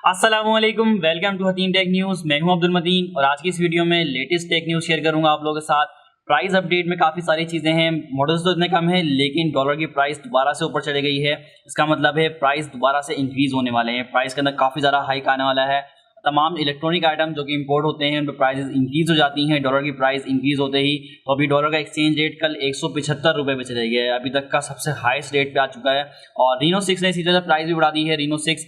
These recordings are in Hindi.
अस्सलामुअलैकुम, welcome to Hatim tech news. मैं हूं अब्दुल मतीन और आज की इस वीडियो में लेटेस्ट टेक न्यूज़ शेयर करूंगा आप लोगों के साथ। प्राइस अपडेट में काफ़ी सारी चीज़ें हैं। मॉडल्स तो इतने कम है लेकिन डॉलर की प्राइस दोबारा से ऊपर चढ़ गई है। इसका मतलब है प्राइस दोबारा से इंक्रीज़ होने वाले हैं। प्राइस के अंदर काफ़ी ज़्यादा हाइक आने वाला है। तमाम इलेक्ट्रॉनिक आइटम जो कि इंपोर्ट होते हैं उन पर प्राइसेस इंक्रीज़ हो जाती हैं। डॉलर की प्राइस इंक्रीज़ होते ही तो अभी डॉलर का एक्सचेंज रेट कल 175 रुपये पे चले गया है। अभी तक का सबसे हाईएस्ट रेट पे आ चुका है। और रीनो 6 ने इसी तरह प्राइस भी बढ़ा दी है। रीनो 6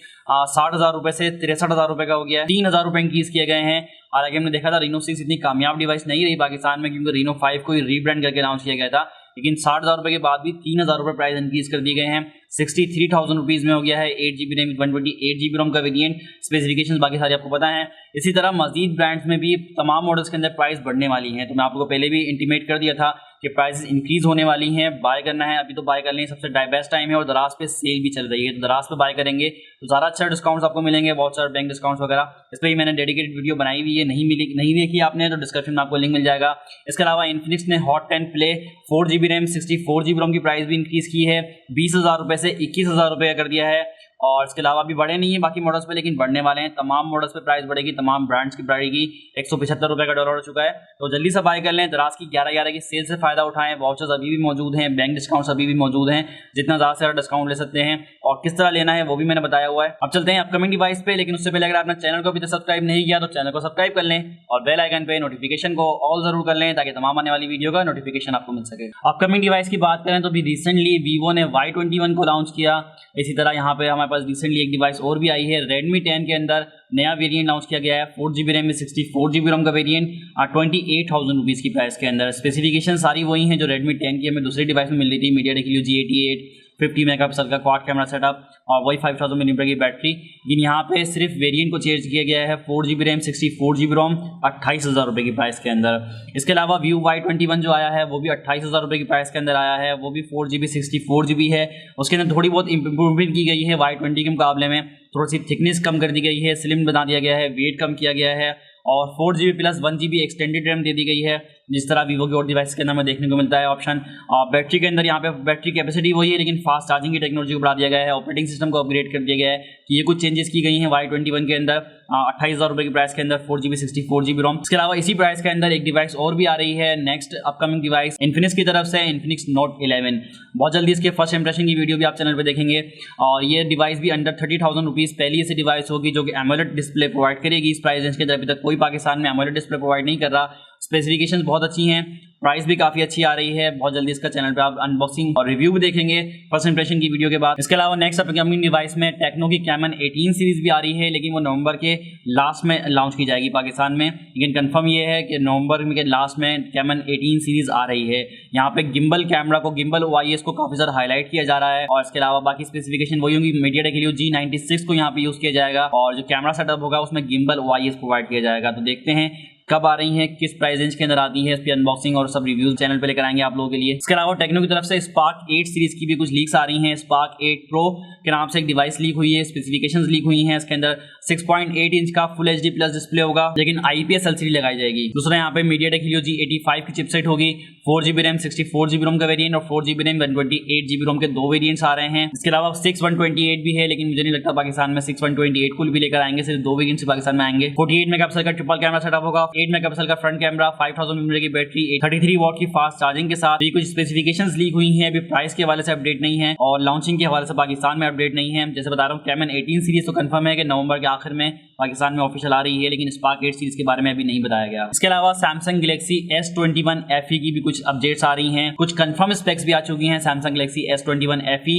60,000 रुपये से 63,000 रुपये का हो गया है। 3,000 रुपये इंक्रीज़ किए गए हैं। हालांकि हमने देखा था रीनो 6 इतनी कामयाब डिवाइस नहीं रही पाकिस्तान में, क्योंकि रीनो 5 को रीब्रांड करके लॉन्च किया गया था। लेकिन 60,000 रुपये के बाद भी 3,000 रुपये प्राइस इंक्रीज़ कर दिए गए हैं। 63,000 रुपीज़ में हो गया है। 8GB रैम 128GB रोम का वेरिएंट। स्पेसिफिकेशंस बाकी सारे आपको पता है। इसी तरह मजीद ब्रांड्स में भी तमाम मॉडल्स के अंदर प्राइस बढ़ने वाली हैं। तो मैं आपको पहले भी इंटीमेट कर दिया था कि प्राइसेस इंक्रीज़ होने वाली हैं। बाय करना है अभी तो बाय कर लें, सबसे बेस्ट टाइम है। और दराज पे सेल भी चल रही है, तो दराज पे बाय करेंगे तो ज़्यादा अच्छा डिस्काउंट्स आपको मिलेंगे, वाउचर, बैंक डिस्काउंट्स वगैरह। इस पर ही मैंने डेडिकेटेड वीडियो बनाई हुई है, नहीं देखी आपने तो डिस्क्रिप्शन में आपको लिंक मिल जाएगा। इसके अलावा इन्फिनिक्स ने hot 10 play 4GB RAM 64GB रोम की प्राइस भी इंक्रीज़ की है। 20,000 रुपये से 21,000 रुपये कर दिया है। और इसके अलावा भी बढ़े नहीं है बाकी मॉडल्स पे, लेकिन बढ़ने वाले हैं। तमाम मॉडल्स पे प्राइस बढ़ेगी, तमाम ब्रांड्स की बढ़ेगी। 175 रुपये का डॉलर हो चुका है, तो जल्दी से बाय कर लें। दराज की 11/11 की सेल से फायदा उठाएं। वाउचर्स अभी भी मौजूद हैं, बैंक डिस्काउंट्स अभी भी मौजूद हैं। जितना ज़्यादा से ज़्यादा डिस्काउंट ले सकते हैं और किस तरह लेना है वो भी मैंने बताया हुआ है। अब चलते हैं अपकमिंग डिवाइस पे, लेकिन उससे पहले अगर आपने चैनल को अभी तक सब्सक्राइब नहीं किया तो चैनल को सब्सक्राइब कर लें और बेल आइकन पे नोटिफिकेशन को ऑल जरूर कर लें, ताकि तमाम आने वाली वीडियो का नोटिफिकेशन आपको मिल सके। अपकमिंग डिवाइस की बात करें तो अभी रिसेंटली वीवो ने Y21 को लॉन्च किया। इसी तरह यहाँ पे हमारे पास रिसेंटली एक डिवाइस और भी आई है। Redmi 10 के अंदर नया वेरिएंट लॉन्च किया गया है। 4GB रैम में 64GB रोम का वेरिएंट 28,000 रुपीज़ की प्राइस के अंदर। स्पेसिफिकेशन सारी वही हैं जो Redmi 10 की हमें दूसरी डिवाइस में मिल रही थी। MediaTek Helio G88 50 मेगापिक्सल का क्वाड कैमरा सेटअप और वही 5000 mAh की बैटरी। लेकिन यहाँ पे सिर्फ वेरिएंट को चेंज किया गया है। 4GB रैम 64GB रोम 28,000 रुपये की प्राइस के अंदर। इसके अलावा Vivo Y21 जो आया है वो भी 28,000 रुपये की प्राइस के अंदर आया है। वो भी 4GB 64GB है। उसके अंदर थोड़ी बहुत इंप्रूवमेंट की गई है Y20 के मुकाबले में। थोड़ी सी थिकनेस कम कर दी गई है, स्लिम बना दिया गया है, वेट कम किया गया है और 4GB plus 1GB extended RAM दे दी गई है, जिस तरह वीवो के और डिवाइस के अंदर में देखने को मिलता है ऑप्शन। और बैटरी के अंदर यहाँ पे बैटरी कैपेसिटी वही है, लेकिन फास्ट चार्जिंग की टेक्नोलॉजी को बढ़ा दिया गया है। ऑपरेटिंग सिस्टम को अपग्रेड कर दिया गया है। कि ये कुछ चेंजेस की गई हैं Y21 के अंदर 28,000 रुपये की प्राइस के अंदर 4GB 64GB रोम। इसके अलावा इसी प्राइस के अंदर एक डिवाइस और भी आ रही है। नेक्स्ट अपकमिंग डिवाइस इन्फिनिक्स की तरफ से इन्फिनिक्स नोट 11। बहुत जल्दी इसके फर्स्ट इंप्रेशन की वीडियो भी आप चैनल पर देखेंगे। और ये डिवाइस भी अंडर 30,000 रुपीज़ पहली ऐसी डिवाइस होगी जो कि एमोलेड डिस्प्ले प्रोवाइड करेगी। इस प्राइस रेंज के अंदर अभी तक कोई पाकिस्तान में एमोलेड डिस्प्ले प्रोवाइड नहीं कर रहा। स्पेसिफिकेशंस बहुत अच्छी हैं, प्राइस भी काफ़ी अच्छी आ रही है। बहुत जल्दी इसका चैनल पे आप अनबॉक्सिंग और रिव्यू भी देखेंगे फर्स्ट इंप्रेशन की वीडियो के बाद। इसके अलावा नेक्स्ट अपकमिंग डिवाइस में टेक्नो की कैमन 18 सीरीज़ भी आ रही है, लेकिन वो नवंबर के लास्ट में लॉन्च की जाएगी पाकिस्तान में। लेकिन कंफर्म ये है कि नवंबर के लास्ट में कैमन 18 सीरीज़ आ रही है। यहाँ पे गिम्बल कैमरा को, गिम्बल OIS को काफ़ी ज़्यादा हाईलाइट किया जा रहा है। और इसके अलावा बाकी स्पेसिफिकेशन वही होंगी। MediaTek Helio G96 को यहाँ पे यूज़ किया जाएगा और जो कैमरा सेटअप होगा उसमें गिम्बल OIS प्रोवाइड किया जाएगा। तो देखते हैं कब आ रही हैं, किस प्राइस रेंज के अंदर आती है। इसकी अनबॉक्सिंग और सब रिव्यूज चैनल पे लेकर आएंगे आप लोगों के लिए। इसके अलावा टेक्नो की तरफ से Spark 8 सीरीज की भी कुछ लीक्स आ रही हैं। Spark 8 Pro के नाम से एक डिवाइस लीक हुई है, स्पेसिफिकेशंस लीक हुई हैं। इसके अंदर 6.8 इंच का फुल HD प्लस डिस्प्ले होगा, लेकिन IPS LCD लगाई जाएगी। दूसरा यहाँ पे MediaTek Helio G85 की चिपसेट होगी। 4GB रैम 64GB रोम का वेरिएंट और 4GB रैम 128GB रोम के दो वेरिएंट्स आ रहे हैं। इसके अलावा 6128 भी है, लेकिन मुझे नहीं लगता पाकिस्तान में 6128 को भी लेकर आएंगे। सिर्फ दो वेरिएंट्स पाकिस्तान में आएंगे। 48 मेगापिक्सल का ट्रिपल कैमरा सेटअप होगा, 8 मेगापिक्सल का फ्रंट कैमरा, 5000 mAh की बैटरी, 33 वॉट की फास्ट चार्जिंग के साथ। ये कुछ स्पेसिफिकेशंस लीक हुई हैं, अभी प्राइस के हवाले से अपडेट नहीं है और लॉन्चिंग के हवाले से पाकिस्तान में अपडेट नहीं है। जैसे बता रहा हूँ कैमन 18 सीरीज तो कंफर्म है कि नवंबर के आखिर में पाकिस्तान में ऑफिशियल आ रही है, लेकिन Spark 8 सीरीज के बारे में अभी नहीं बताया गया। इसके अलावा Samsung Galaxy S21 FE की भी कुछ अपडेट्स आ रही हैं। कुछ कंफर्म स्पेक्स भी आ चुकी हैं Samsung Galaxy S21 FE।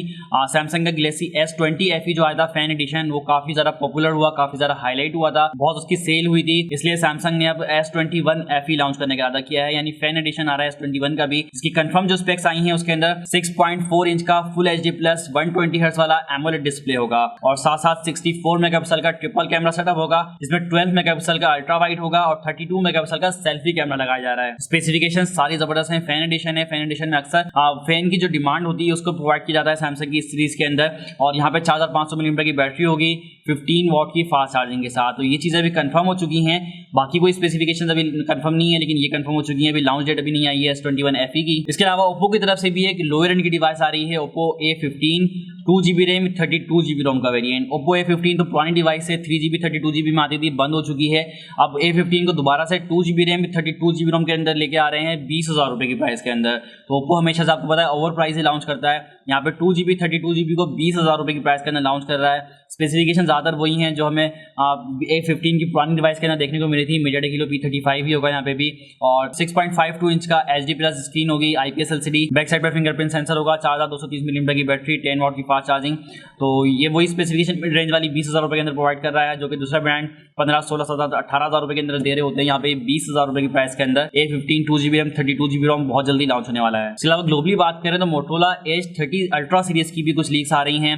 Samsung का Galaxy S20 FE जो आया था फैन एडिशन, वो काफी ज्यादा पॉपुलर हुआ, काफी ज्यादा हाईलाइट हुआ था, बहुत उसकी सेल हुई थी। इसलिए Samsung ने अब S21 FE लॉन्च करने का इरादा किया है, यानी फैन एडिशन आ रहा है S21 का भी। इसकी कंफर्म जो स्पेक्स आई हैं उसके अंदर 6.4 इंच का फुल HD प्लस 120 हर्ट्ज वाला एमोलेड डिस्प्ले होगा और साथ साथ 64 मेगापिक्सल का ट्रिपल कैमरा सेटअप होगा, जिसमें 12 मेगापिक्सल का अल्ट्रा वाइड होगा और 32 मेगापिक्सल का सेल्फी कैमरा लगाया जा रहा है। स्पेसिफिकेशन सारी जबरदस्त हैं। फैन एडिशन है, फैन एडिशन में अक्सर फैन की जो डिमांड होती है उसको प्रोवाइड किया जाता है सैमसंग की सीरीज के अंदर। और यहाँ पे 4500 mAh की बैटरी होगी, 15 वॉट की फास्ट चार्जिंग के साथ। तो ये चीजें अभी कंफर्म हो चुकी हैं। बाकी कोई स्पेसिफिकेशन अभी कंफर्म नहीं है, लेकिन ये कंफर्म हो चुकी है। अभी लॉन्च डेट अभी नहीं आई है S21 FE की। इसके अलावा ओप्पो की तरफ से भी एक लोअर एंड की डिवाइस आ रही है, Oppo A15। 2GB RAM 32GB रोम का वेरिएंट। ओप्पो A15 तो पुरानी डिवाइस से 3GB 32GB में आती थी, बंद हो चुकी है। अब A15 को दोबारा से 2GB रैम 32GB रोम के अंदर लेके आ रहे हैं 20,000 रुपये की प्राइस के अंदर। तो ओप्पो हमेशा से आपको पता है ओवर प्राइस ही लॉन्च करता है, यहाँ पे 2GB 32GB को 20,000 रुपये की प्राइस के अंदर लॉन्च कर रहा है। स्पेसिफिकेशन ज़्यादातर वही हैं जो हमें A15 की पुरानी डिवाइस के अंदर देखने को मिली थी। मीडियाटेक हीलियो P35 ही होगा यहाँ पे भी, और 6.52 इंच का HD+ स्क्रीन होगी, IPS LCD, बैक साइड पर फिंगरप्रिंट सेंसर होगा, 4230 मिलीमीटर की बैटरी, 10 वाट की फास्ट चार्जिंग। तो ये वही स्पेसिफिकेशन मिड रेंज वाली 20,000 रुपये के अंदर प्रोवाइड कर रहा है, जो कि दूसरा ब्रांड 15, 16, 17, 18,000 रुपये के अंदर दे रहे होते हैं। यहाँ पे 20,000 रुपये की प्राइस के अंदर A15 2GB रैम 32GB रोम बहुत जल्दी लॉन्च होने वाला है। इसके अलावा ग्लोबली बात करें तो मोटोरोला Edge 30 अल्ट्रा सीरीज की भी कुछ लीक्स आ रही हैं,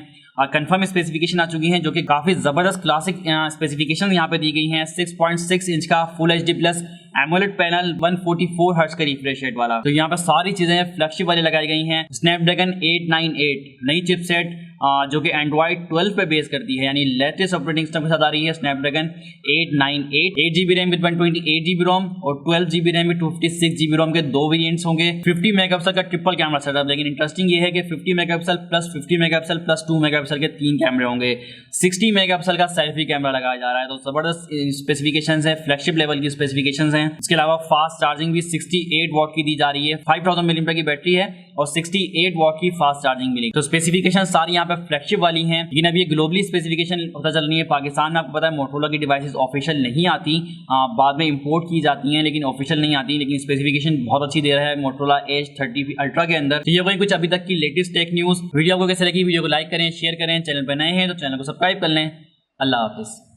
कंफर्म स्पेसिफिकेशन आ चुकी हैं, जो कि काफी जबरदस्त क्लासिक स्पेसिफिकेशन यहाँ पे दी गई हैं। 6.6 इंच का full HD+ AMOLED panel, 144 hertz का रिफ्रेश रेट वाला। तो यहाँ पे सारी चीजें फ्लैगशिप वाली लगाई गई हैं। स्नैपड्रैगन 898 नई चिपसेट जो कि एंड्रॉइड 12 पे बेस करती है, यानी लेटेस्ट ऑपरेटिंग सिस्टम के साथ आ रही है। Snapdragon 898 8GB RAM with 128GB रोम और 12GB रैम विद 256GB रोम के दो वेरिएंट्स होंगे। 50 मेगापिक्सल का ट्रिपल कैमरा सेटअप, लेकिन इंटरेस्टिंग ये है कि 50 megapixel plus 50 megapixel plus 2 megapixel के 3 कैमरे होंगे। 60 मेगापिक्सल का सेल्फी कैमरा लगाया जा रहा है। तो जबरदस्त स्पेसिफिकेशंस है, फ्लैगशिप लेवल की स्पेसिफिकेशंस हैं। इसके अलावा फास्ट चार्जिंग भी 68 वाट की दी जा रही है, 5000 मिलीमीटर की बैटरी है और 68 वाट की फास्ट चार्जिंग मिली। तो स्पेसिफिकेशन सारी यहाँ पे फ्लैगशिप वाली हैं, लेकिन अब ये ग्लोबली स्पेसिफिकेशन पता चल रही है। पाकिस्तान में आपको पता है मोटोरोला की डिवाइसेस ऑफिशियल नहीं आती, बाद में इंपोर्ट की जाती हैं, लेकिन ऑफिशियल नहीं आती। लेकिन स्पेसिफिकेशन बहुत अच्छी दे रहा है मोटोरोला Edge 30 अल्ट्रा के अंदर। तो ये वही कुछ अभी तक की लेटेस्ट टेक न्यूज़। वीडियो आपको कैसे लगी? वीडियो को लाइक करें, शेयर करें, चैनल पर नए हैं तो चैनल को सब्सक्राइब कर लें। अल्लाह हाफिज़।